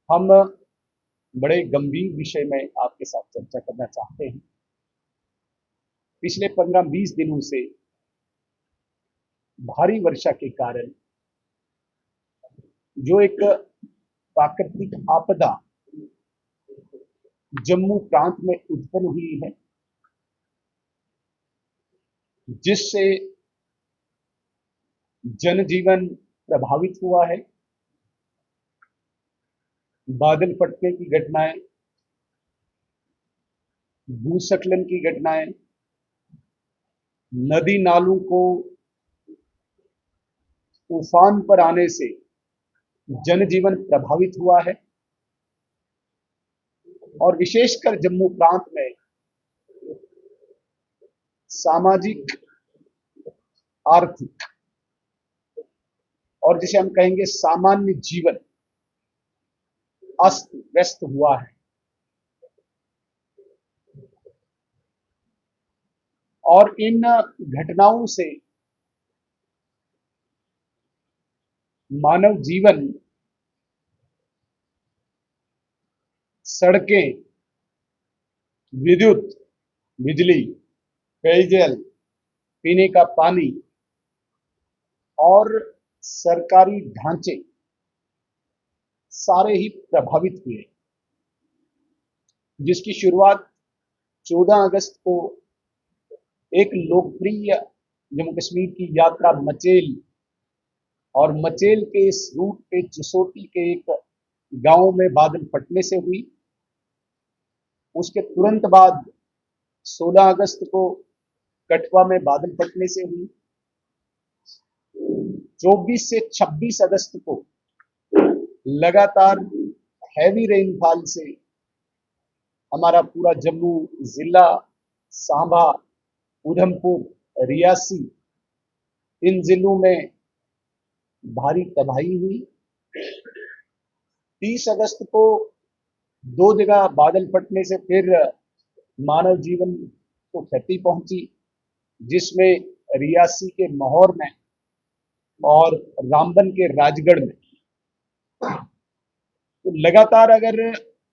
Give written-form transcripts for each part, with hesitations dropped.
हम बड़े गंभीर विषय में आपके साथ चर्चा करना चाहते हैं। पिछले 15-20 दिनों से भारी वर्षा के कारण जो एक प्राकृतिक आपदा जम्मू प्रांत में उत्पन्न हुई है, जिससे जनजीवन प्रभावित हुआ है। बादल फटने की घटनाएं, भूस्खलन की घटनाएं, नदी नालों को उफान पर आने से जनजीवन प्रभावित हुआ है। और विशेषकर जम्मू प्रांत में सामाजिक, आर्थिक और जिसे हम कहेंगे सामान्य जीवन अस्त व्यस्त हुआ है। और इन घटनाओं से मानव जीवन, सड़कें, विद्युत, बिजली, पेयजल, पीने का पानी और सरकारी ढांचे सारे ही प्रभावित हुए, जिसकी शुरुआत 14 अगस्त को एक लोकप्रिय जम्मू कश्मीर की यात्रा मचेल और मचेल के इस रूट पे जसोटी के एक गांव में बादल फटने से हुई। उसके तुरंत बाद 16 अगस्त को कठुआ में बादल फटने से हुई। 24 से 26 अगस्त को लगातार हैवी रेनफॉल से हमारा पूरा जम्मू जिला, सांबा, उधमपुर, रियासी, इन जिलों में भारी तबाही हुई। 30 अगस्त को दो जगह बादल फटने से फिर मानव जीवन को क्षति पहुंची, जिसमें रियासी के महौर में और रामबन के राजगढ़ में। तो लगातार अगर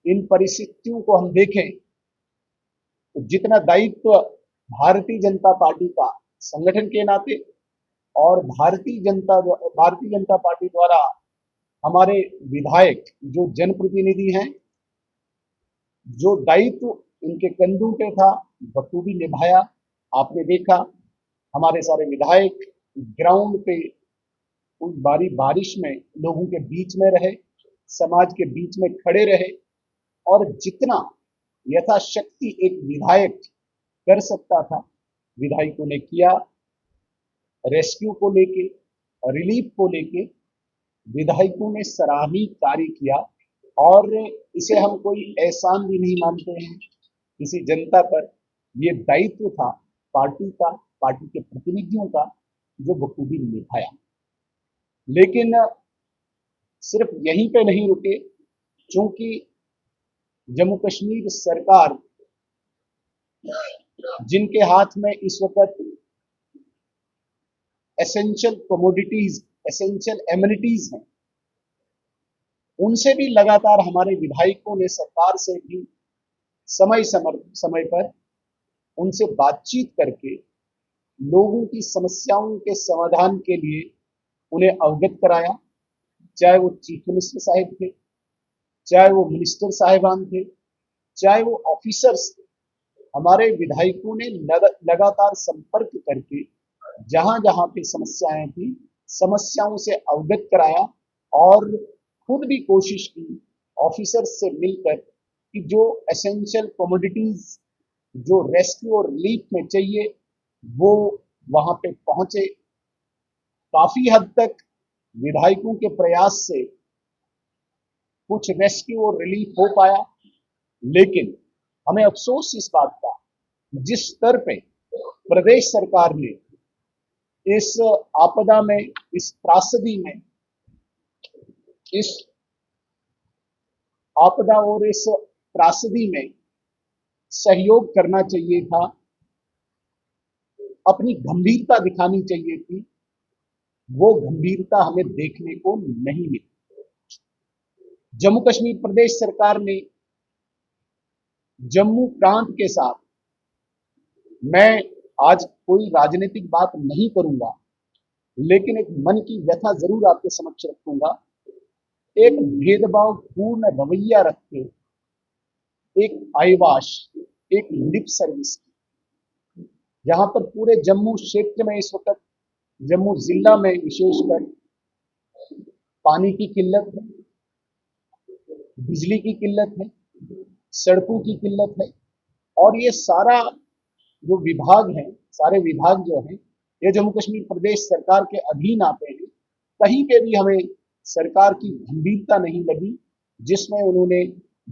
इन परिस्थितियों को हम देखें तो जितना दायित्व भारतीय जनता पार्टी का संगठन के नाते और भारतीय जनता पार्टी द्वारा हमारे विधायक जो जनप्रतिनिधि हैं, जो दायित्व इनके कंधों पे था, बखूबी निभाया। आपने देखा हमारे सारे विधायक ग्राउंड पे उस बारी बारिश में लोगों के बीच में रहे, समाज के बीच में खड़े रहे और जितना यथाशक्ति एक विधायक कर सकता था, विधायकों ने किया। रेस्क्यू को लेके, रिलीफ को लेके विधायकों ने सराहनीय कार्य किया। और इसे हम कोई एहसान भी नहीं मानते हैं किसी जनता पर। ये दायित्व था पार्टी का, पार्टी के प्रतिनिधियों का, जो बखूबी निभाया। लेकिन सिर्फ यहीं पे नहीं रुके, क्योंकि जम्मू कश्मीर सरकार जिनके हाथ में इस वक्त एसेंशियल कमोडिटीज, एसेंशियल एमिनिटीज हैं, उनसे भी लगातार हमारे विधायकों ने सरकार से भी समय पर उनसे बातचीत करके लोगों की समस्याओं के समाधान के लिए उन्हें अवगत कराया। चाहे वो चीफ मिनिस्टर साहिब थे, चाहे वो मिनिस्टर साहिबान थे, चाहे वो ऑफिसर्स थे, हमारे विधायकों ने लगातार संपर्क करके जहां जहां पे समस्याएं थी, समस्याओं से अवगत कराया और खुद भी कोशिश की ऑफिसर्स से मिलकर कि जो एसेंशियल कमोडिटीज जो रेस्क्यू और रिलीफ में चाहिए वो वहां पे पहुंचे। काफी हद तक विधायकों के प्रयास से कुछ रेस्क्यू और रिलीफ हो पाया, लेकिन हमें अफसोस इस बात का, जिस स्तर पे प्रदेश सरकार ने इस आपदा में, इस त्रासदी में, इस आपदा और इस त्रासदी में सहयोग करना चाहिए था, अपनी गंभीरता दिखानी चाहिए थी, वो गंभीरता हमें देखने को नहीं मिली। जम्मू कश्मीर प्रदेश सरकार ने जम्मू प्रांत के साथ, मैं आज कोई राजनीतिक बात नहीं करूंगा, लेकिन एक मन की व्यथा जरूर आपके समक्ष रखूंगा। एक भेदभाव पूर्ण रवैया रख के, एक आईवाश, एक लिप सर्विस, जहां पर पूरे जम्मू क्षेत्र में इस वक्त, जम्मू जिला में विशेषकर पानी की किल्लत है, बिजली की किल्लत है, सड़कों की किल्लत है, और ये सारा जो विभाग हैं, सारे विभाग जो हैं, ये जम्मू कश्मीर प्रदेश सरकार के अधीन आते हैं। कहीं पे भी हमें सरकार की गंभीरता नहीं लगी, जिसमें उन्होंने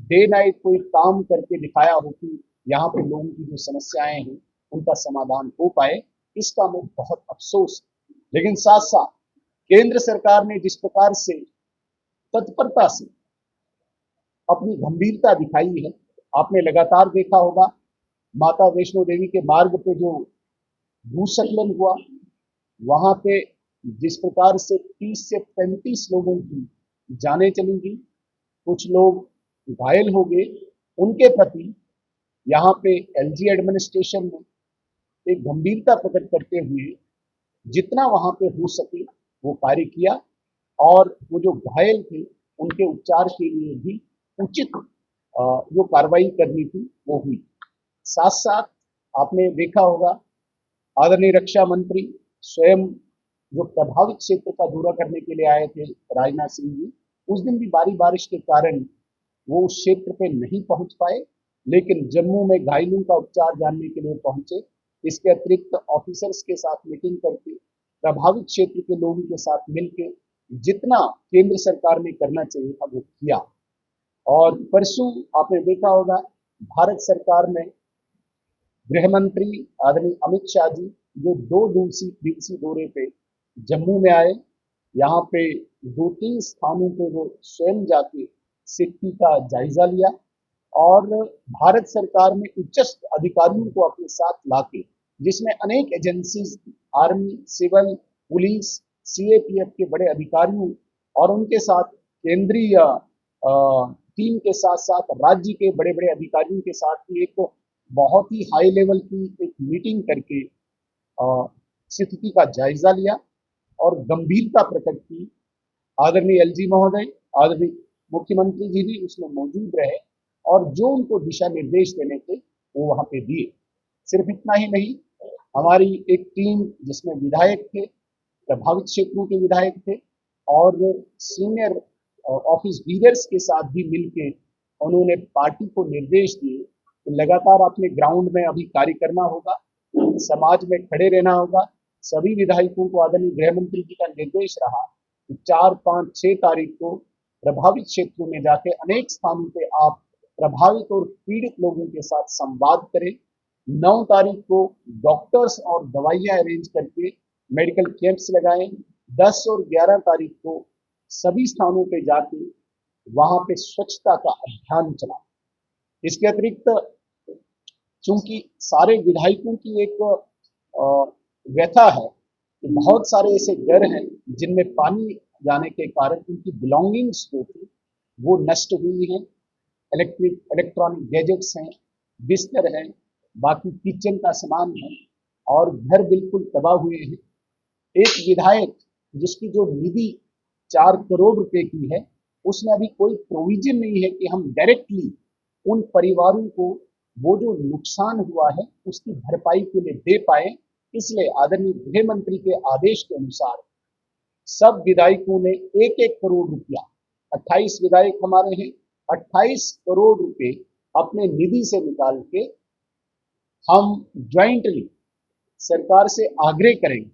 डे नाइट कोई काम करके दिखाया हो कि यहाँ पे लोगों की जो समस्याएं हैं उनका समाधान हो पाए। इसका हमें बहुत अफसोस है। लेकिन साथ साथ केंद्र सरकार ने जिस प्रकार से तत्परता से अपनी गंभीरता दिखाई है, आपने लगातार देखा होगा माता वैष्णो देवी के मार्ग पे जो भूस्खलन हुआ, वहां पे जिस प्रकार से 30 से 35 लोगों की जानें चली गई, कुछ लोग घायल हो गए, उनके प्रति यहाँ पे एलजी एडमिनिस्ट्रेशन ने एक गंभीरता प्रकट करते हुए जितना वहां पे हो सके वो कार्य किया, और वो जो घायल थे उनके उपचार के लिए भी उचित जो कार्रवाई करनी थी वो हुई। साथ साथ आपने देखा होगा आदरणीय रक्षा मंत्री स्वयं जो प्रभावित क्षेत्र का दौरा करने के लिए आए थे, राजनाथ सिंह जी, उस दिन भी भारी बारिश के कारण वो उस क्षेत्र पे नहीं पहुंच पाए, लेकिन जम्मू में घायलों का उपचार जानने के लिए पहुंचे। इसके अतिरिक्त ऑफिसर्स के साथ मीटिंग करके प्रभावित क्षेत्र के लोगों के साथ मिलकर जितना केंद्र सरकार ने करना चाहिए था वो किया। और परसों आपने देखा होगा भारत सरकार ने गृह मंत्री आदरणीय अमित शाह जी जो 2 दिवसीय दौरे पे जम्मू में आए, यहाँ पे 2-3 स्थानों पे वो स्वयं जाके स्थिति का जायजा लिया, और भारत सरकार में उच्चस्थ अधिकारियों को अपने साथ लाके, जिसमें अनेक agencies, army, civil, police, CAPF के बड़े अधिकारियों और उनके साथ केंद्रीय टीम के साथ साथ राज्य के बड़े बड़े अधिकारियों के साथ भी एक बहुत ही हाई लेवल की एक मीटिंग करके स्थिति का जायजा लिया और गंभीरता प्रकट की। आदरणीय एलजी महोदय, आदरणीय मुख्यमंत्री जी भी उसमें मौजूद रहे और जो उनको दिशा निर्देश देने थे वो वहां पे दिए। सिर्फ इतना ही नहीं, हमारी एक टीम जिसमें विधायक थे, प्रभावित क्षेत्रों के विधायक थे और सीनियर ऑफिस लीडर्स के साथ भी मिलके उन्होंने पार्टी को निर्देश दिए कि लगातार अपने ग्राउंड में अभी कार्य करना होगा, समाज में खड़े रहना होगा। सभी विधायकों को आदरणीय गृह मंत्री जी का निर्देश रहा कि 4, 5, 6 तारीख को प्रभावित क्षेत्रों में जाके अनेक स्थानों पे आप प्रभावित और पीड़ित लोगों के साथ संवाद करें। 9 तारीख को डॉक्टर्स और दवाइयां अरेंज करके मेडिकल कैंप्स लगाएं। 10 और 11 तारीख को सभी स्थानों पे जाके वहां पे स्वच्छता का अभियान चला। इसके अतिरिक्त चूंकि सारे विधायकों की एक व्यथा है कि बहुत सारे ऐसे घर हैं जिनमें पानी जाने के कारण उनकी बिलोंगिंग्स जो थी वो नष्ट हुई हैं। इलेक्ट्रॉनिक गैजेट्स हैं, बिस्तर हैं, बाकी किचन का सामान है और घर बिल्कुल तबाह हुए हैं। एक विधायक जिसकी जो निधि 4 करोड़ रुपए की है, उसमें अभी कोई प्रोविजन नहीं है कि हम डायरेक्टली उन परिवारों को वो जो नुकसान हुआ है उसकी भरपाई के लिए दे पाए। इसलिए आदरणीय गृह मंत्री के आदेश के अनुसार सब विधायकों ने 1-1 करोड़ रुपया, 28 विधायक हमारे हैं, 28 करोड़ रुपए अपने निधि से निकाल के हम ज्वाइंटली सरकार से आग्रह करेंगे,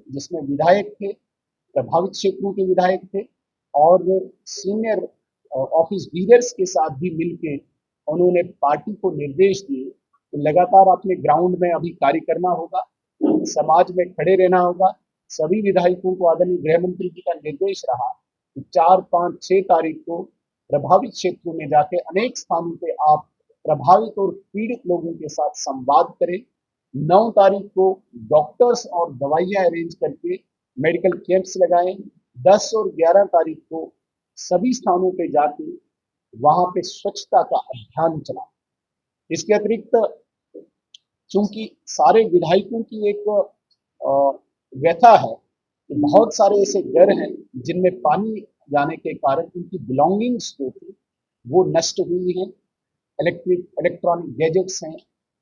जिसमें विधायक थे, प्रभावित क्षेत्रों के विधायक थे और सीनियर ऑफिस लीडर्स के साथ भी मिलके उन्होंने पार्टी को निर्देश दिए कि लगातार अपने ग्राउंड में अभी कार्य करना होगा, समाज में खड़े रहना होगा। सभी विधायकों को आदरणीय गृह मंत्री जी का निर्देश रहा कि 4, 5, 6 तारीख को प्रभावित क्षेत्रों में जाके अनेक स्थानों पे आप प्रभावित और पीड़ित लोगों के साथ संवाद करें। 9 तारीख को डॉक्टर्स और दवाइयां अरेंज करके मेडिकल कैंप्स लगाएं। 10 और 11 तारीख को सभी स्थानों पे जाके वहां पे स्वच्छता का अभियान चला। इसके अतिरिक्त चूंकि सारे विधायकों की एक व्यथा है कि बहुत सारे ऐसे घर हैं जिनमें पानी जाने के कारण उनकी बिलोंगिंग्स जो थी वो नष्ट हुई हैं। इलेक्ट्रॉनिक गैजेट्स हैं,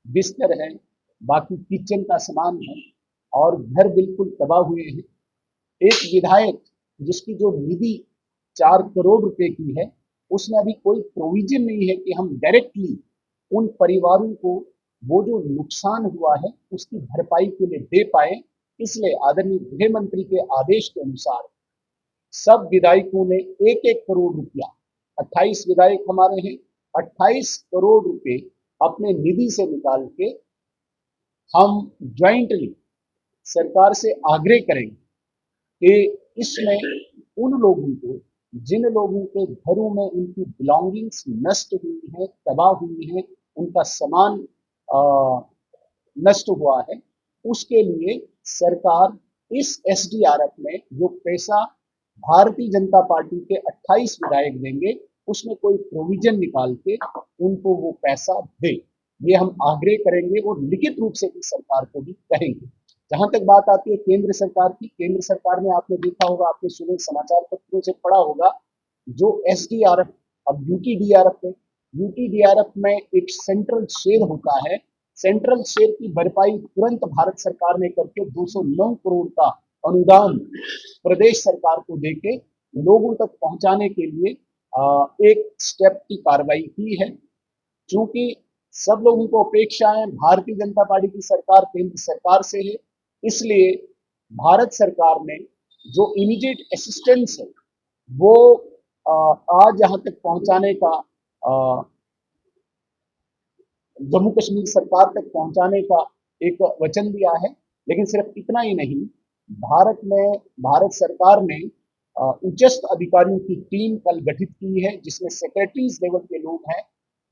बिस्तर हैं, बाकी किचन का सामान है और घर बिल्कुल तबाह हुए हैं। एक विधायक जिसकी जो निधि 4 करोड़ रुपए की है, उसमें अभी कोई प्रोविजन नहीं है कि हम डायरेक्टली उन परिवारों को वो जो नुकसान हुआ है उसकी भरपाई के लिए दे पाए। इसलिए आदरणीय गृह मंत्री के आदेश के अनुसार सब विधायकों ने 1-1 करोड़ रुपया, 28 विधायक हमारे हैं, 28 करोड़ रुपए अपने निधि से निकाल के हम ज्वाइंटली सरकार से आग्रह करेंगे कि इसमें उन लोगों को जिन लोगों के घरों में उनकी बिलोंगिंग्स नष्ट हुई है, तबाह हुई है, उनका सामान नष्ट हुआ है, उसके लिए सरकार इस एसडीआरएफ में जो पैसा भारतीय जनता पार्टी के 28 विधायक देंगे उसमें कोई प्रोविजन निकाल के उनको वो पैसा दे। ये हम आग्रह करेंगे और लिखित रूप से भी सरकार को भी कहेंगे। जहां तक बात आती है केंद्र सरकार की, केंद्र सरकार ने आपने देखा होगा, आपने सुने समाचार पत्रों से पढ़ा होगा, जो एसडीआरएफ अब यूटीडीआरएफ है, यूटीडीआरएफ में एक सेंट्रल शेयर होता है। सेंट्रल शेयर की भरपाई तुरंत भारत सरकार ने करके 209 करोड़ का अनुदान प्रदेश सरकार को देके लोगों तक पहुंचाने के लिए एक स्टेप की कार्रवाई की है। क्योंकि सब लोगों को अपेक्षा है भारतीय जनता पार्टी की सरकार केंद्र सरकार से है, इसलिए भारत सरकार ने जो इमीडिएट असिस्टेंस है वो आज यहाँ तक पहुंचाने का जम्मू कश्मीर सरकार तक पहुंचाने का एक वचन दिया है। लेकिन सिर्फ इतना ही नहीं, भारत सरकार ने उच्चस्थ अधिकारियों की टीम कल गठित की है जिसमें सेक्रेटरीज लेवल के लोग हैं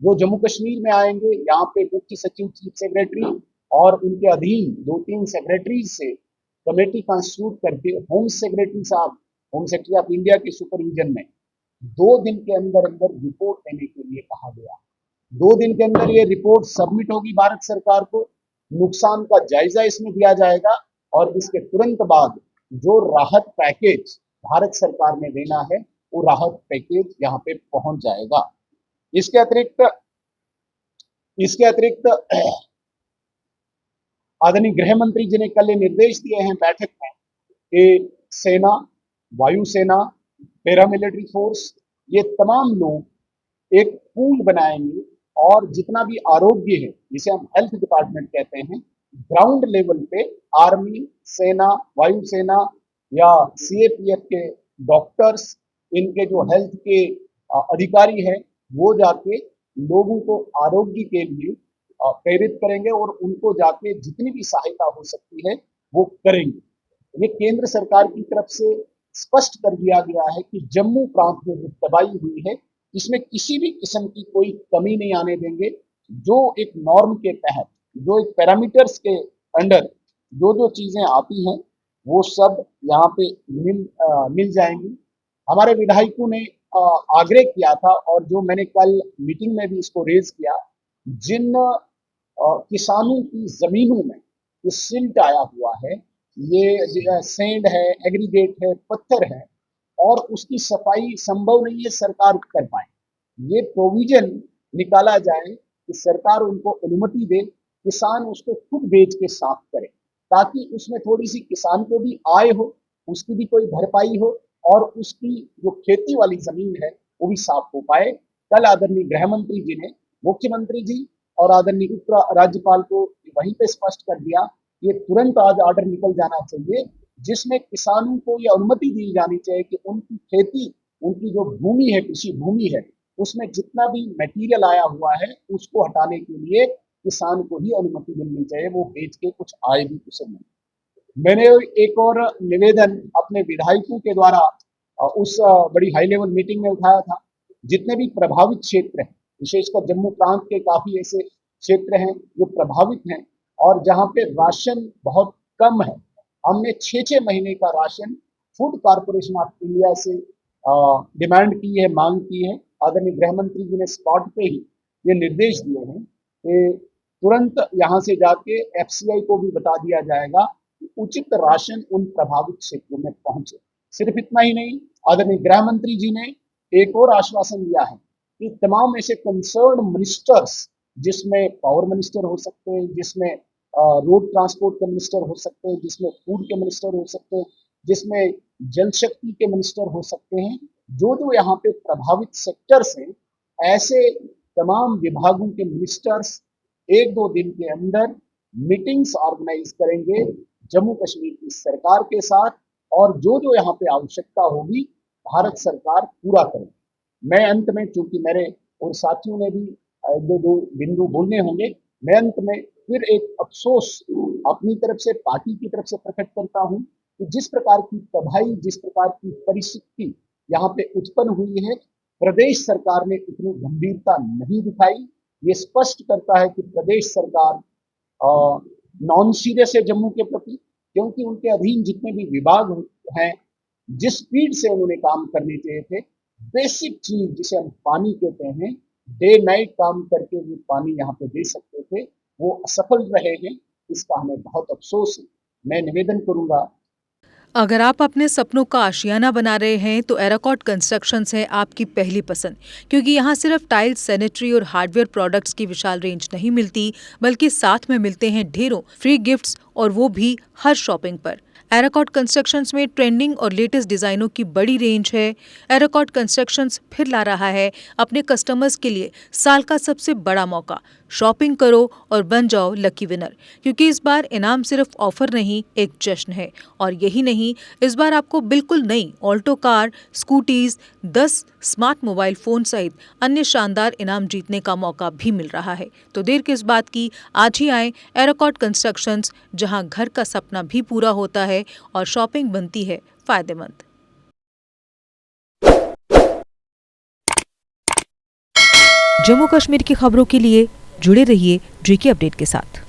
जो जम्मू कश्मीर में आएंगे। यहाँ पे मुख्य सचिव, चीफ सेक्रेटरी और उनके अधीन 2-3 सेक्रेटरीज से कमेटी कंस्टिट्यूट करके होम सेक्रेटरी साहब, होम सेक्रेटरी ऑफ इंडिया के सुपरविजन में 2 दिन के अंदर अंदर रिपोर्ट देने के लिए कहा गया। 2 दिन के अंदर ये रिपोर्ट सबमिट होगी भारत सरकार को, नुकसान का जायजा इसमें दिया जाएगा और इसके तुरंत बाद जो राहत पैकेज भारत सरकार ने देना है वो राहत पैकेज यहाँ पे पहुंच जाएगा। इसके अतिरिक्त आदरणीय गृह मंत्री जी ने कल ये निर्देश दिए हैं बैठक में कि सेना, वायुसेना, पैरामिलिट्री फोर्स, ये तमाम लोग एक पूल बनाएंगे और जितना भी आरोग्य है जिसे हम हेल्थ डिपार्टमेंट कहते हैं, ग्राउंड लेवल पे आर्मी, सेना, वायुसेना या सीएपीएफ के डॉक्टर्स, इनके जो हेल्थ के अधिकारी हैं, वो जाके लोगों को आरोग्य के लिए प्रेरित करेंगे और उनको जाके जितनी भी सहायता हो सकती है वो करेंगे। ये केंद्र सरकार की तरफ से स्पष्ट कर दिया गया है कि जम्मू प्रांत में जो तबाही हुई है इसमें किसी भी किस्म की कोई कमी नहीं आने देंगे। जो एक नॉर्म के तहत, जो एक पैरामीटर्स के अंडर जो जो चीजें आती हैं वो सब यहाँ पे मिल जाएंगी। हमारे विधायकों ने आग्रह किया था और जो मैंने कल मीटिंग में भी इसको रेज किया, जिन किसानों की जमीनों में ये सिल्ट आया हुआ है, ये सेंड है, एग्रीगेट है, पत्थर है और उसकी सफाई संभव नहीं है सरकार कर पाए, ये प्रोविजन निकाला जाए कि सरकार उनको अनुमति दे, किसान उसको खुद बेच के साफ करे ताकि उसमें थोड़ी सी किसान को भी आय हो, उसकी भी कोई भरपाई हो और उसकी जो खेती वाली जमीन है वो भी साफ हो पाए। कल आदरणीय गृह मंत्री जी ने मुख्यमंत्री जी और आदरणीय उप राज्यपाल को वहीं पे स्पष्ट कर दिया, ये तुरंत आज ऑर्डर निकल जाना चाहिए जिसमें किसानों को यह अनुमति दी जानी चाहिए कि उनकी खेती, उनकी जो भूमि है, कृषि भूमि है, उसमें जितना भी मटेरियल आया हुआ है उसको हटाने के लिए किसान को ही अनुमति मिलनी चाहिए, वो बेच के कुछ आय भी उसे मिले। मैंने एक और निवेदन अपने विधायकों के द्वारा उस बड़ी हाई लेवल मीटिंग में उठाया था। जितने भी प्रभावित क्षेत्र हैं, विशेषकर जम्मू प्रांत के काफी ऐसे क्षेत्र हैं जो प्रभावित हैं और जहां पे राशन बहुत कम है, हमने 6-6 महीने का ration food corporation of India से डिमांड की है, मांग की है। आदरणीय गृह मंत्री जी ने स्पॉट पे ही ये निर्देश दिए हैं कि तुरंत यहाँ से जाके एफसीआई को भी बता दिया जाएगा कि उचित राशन उन प्रभावित क्षेत्रों में पहुंचे। सिर्फ इतना ही नहीं, आदरणीय गृह मंत्री जी ने एक और आश्वासन दिया है कि तमाम ऐसे कंसर्न मिनिस्टर्स, जिसमें पावर मिनिस्टर हो सकते हैं, जिसमें रोड ट्रांसपोर्ट के मिनिस्टर हो सकते हैं, जिसमें फूड के मिनिस्टर हो सकते हैं, जिसमें जल शक्ति के मिनिस्टर हो सकते हैं, जो जो यहाँ पे प्रभावित सेक्टर्स हैं, ऐसे तमाम विभागों के मिनिस्टर्स एक दो दिन के अंदर मीटिंग्स ऑर्गेनाइज करेंगे जम्मू कश्मीर की सरकार के साथ, और जो जो यहाँ पे आवश्यकता होगी भारत सरकार पूरा करेगी। मैं अंत में, चूंकि मेरे और साथियों ने भी दो बिंदु बोलने होंगे, मैं अंत में फिर एक अफसोस अपनी तरफ से, पार्टी की तरफ से प्रकट करता हूं कि जिस प्रकार की तबाही, जिस प्रकार की परिस्थिति यहाँ पे उत्पन्न हुई है, प्रदेश सरकार ने इतनी गंभीरता नहीं दिखाई। ये स्पष्ट करता है कि प्रदेश सरकार नॉन सीरियस है जम्मू के प्रति, क्योंकि उनके अधीन जितने भी विभाग हैं, जिस स्पीड से उन्होंने काम करने चाहिए थे, बेसिक चीज जिसे हम पानी कहते हैं, डे नाइट काम करके वो पानी यहाँ पे दे सकते थे, वो असफल रहे हैं। इसका हमें बहुत अफसोस है। मैं निवेदन करूंगा, अगर आप अपने सपनों का आशियाना बना रहे हैं तो एराकॉट कंस्ट्रक्शंस है आपकी पहली पसंद, क्योंकि यहाँ सिर्फ टाइल्स, सैनिटरी और हार्डवेयर प्रोडक्ट्स की विशाल रेंज नहीं मिलती, बल्कि साथ में मिलते हैं ढेरों फ्री गिफ्ट्स, और वो भी हर शॉपिंग पर। एराकॉट कंस्ट्रक्शंस में ट्रेंडिंग और लेटेस्ट डिजाइनों की बड़ी रेंज है। एराकॉट कंस्ट्रक्शंस फिर ला रहा है अपने कस्टमर्स के लिए साल का सबसे बड़ा मौका। शॉपिंग करो और बन जाओ लकी विनर, क्योंकि इस बार इनाम सिर्फ ऑफर नहीं, एक जश्न है। और यही नहीं, इस बार आपको बिल्कुल नई Alto car, scooties, 10 smart mobile phone सहित अन्य शानदार इनाम जीतने का मौका भी मिल रहा है। तो देर किस बात की, आज ही आए एराकॉट कंस्ट्रक्शंस, जहां घर का सपना भी पूरा होता है और शॉपिंग बनती है फायदेमंद। जम्मू कश्मीर की खबरों के लिए जुड़े रहिए जीके अपडेट के साथ।